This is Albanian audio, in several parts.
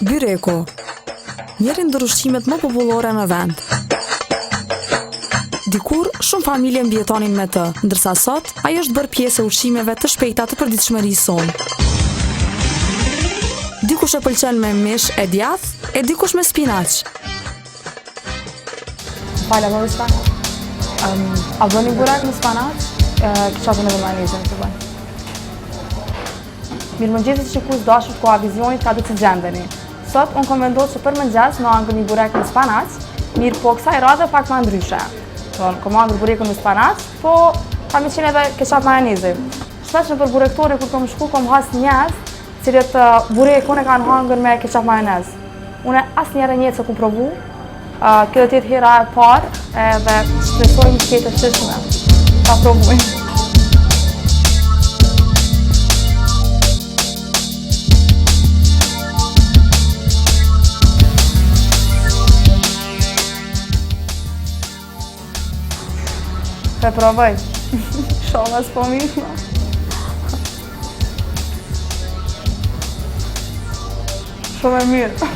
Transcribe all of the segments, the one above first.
Byreku, njëri ndër ushqimet më popullore në vend. Dikur, shumë familje mbjetonin me të, ndërsa sot, ai është bërë pjesë e ushqimeve të shpejta të përditshmërisë sonë. Dikush e pëlqen me mish e djath, e dikush me spinaq. Fala, më spanac. A bëni burek me spanac? Kisha edhe majonezën të bëj. Mirëmëngjesit shikues dashur të Koavizionit, ka të gjendeni. Sot unë kam vendosur që për mëngjes më hangër një burek me spanac, mirë po kësaj radhe pak më ndryshe. Kam hangër burekun me spanac, po kam qenë edhe keqap majoneze. Shpesh në për burektore kur kam shku kam has njerëz, cilët burekun e kanë hangër me keqap majonez. Unë asnjëherë një se ku provu, kjo do të jetë hera e parë edhe shpresoj të jetë e shishme. Ta provoj. Pe provoj. Shoha s'po mirë. Shumë e mirë.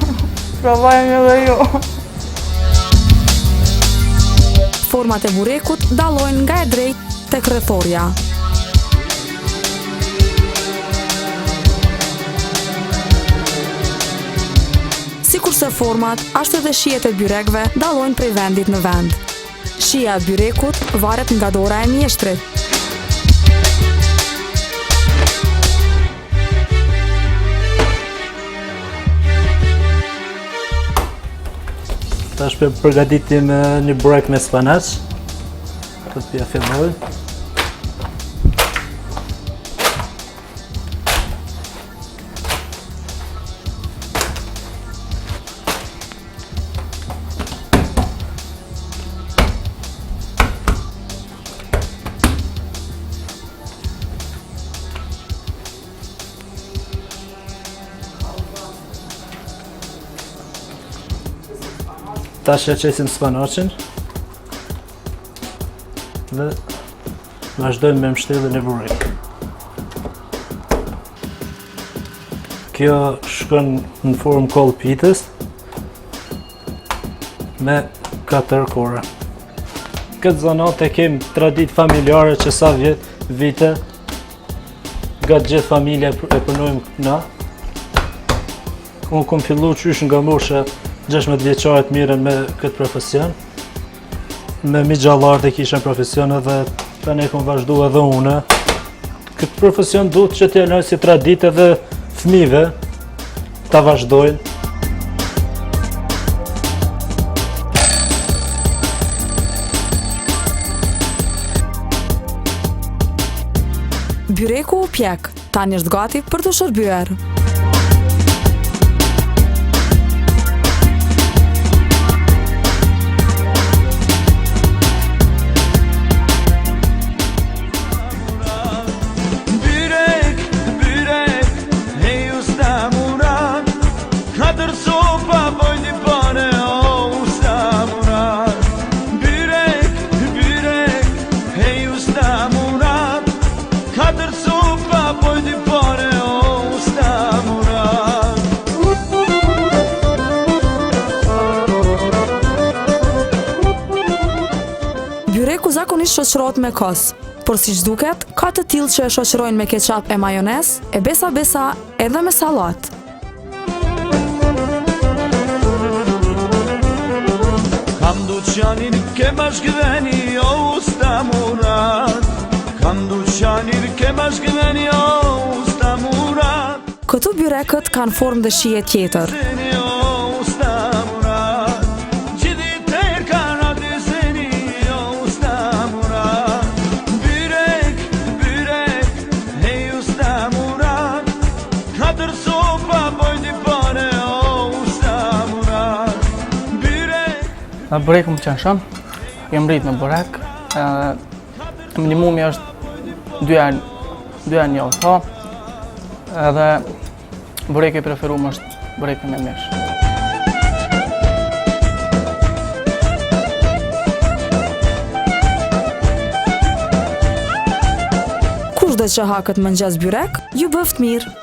Provojmë edhe ju. Format e burekut dallojnë nga e drejtë tek rrethorja. Sikurse format, ashtu edhe shijet e byrekëve dallojnë prej vendit në vend. Shija e byrekut varet nga dora e mjeshtrit. Tash përgatitim një burek me spanac. Do t'ja filloj. Tash e qesim spanacin dhe vazhdojmë me mshtelljen e burek. Kjo shkon në formë kollë pitës me 4 kora. Këtë zanat e kem traditë familjare që sa vite nga gjithë familja e punojmë na. Unë kom fillu qysh nga mosha 16 vjeçare të mirën me këtë profesion. Me migjallarët e kisha profesion edhe tani kom vazhdu edhe une. Këtë profesion duhet që t'ja lënë si traditë edhe fëmijëve ta vazhdojnë. Byreku u pjek, tani është gati për të shërbyer. Byreku zakonisht shoqërohet me kos, por siç duket, ka të tillë që e shoqërojnë me keqap e majonez, e besa edhe me sallat. Kam duçanir ke bashkëdheni o usta Murat. Kam duçanir ke bashkëdheni o usta Murat. Këtu byrekët kanë formë dhe shije tjetër. Bureku më qenë shumë, jem rrit me burek, minimumi është 2 herë në javë, edhe bureki i preferuar është bureki me mish. Kushdo që ha këtë mëngjes byrek, ju bëft mirë.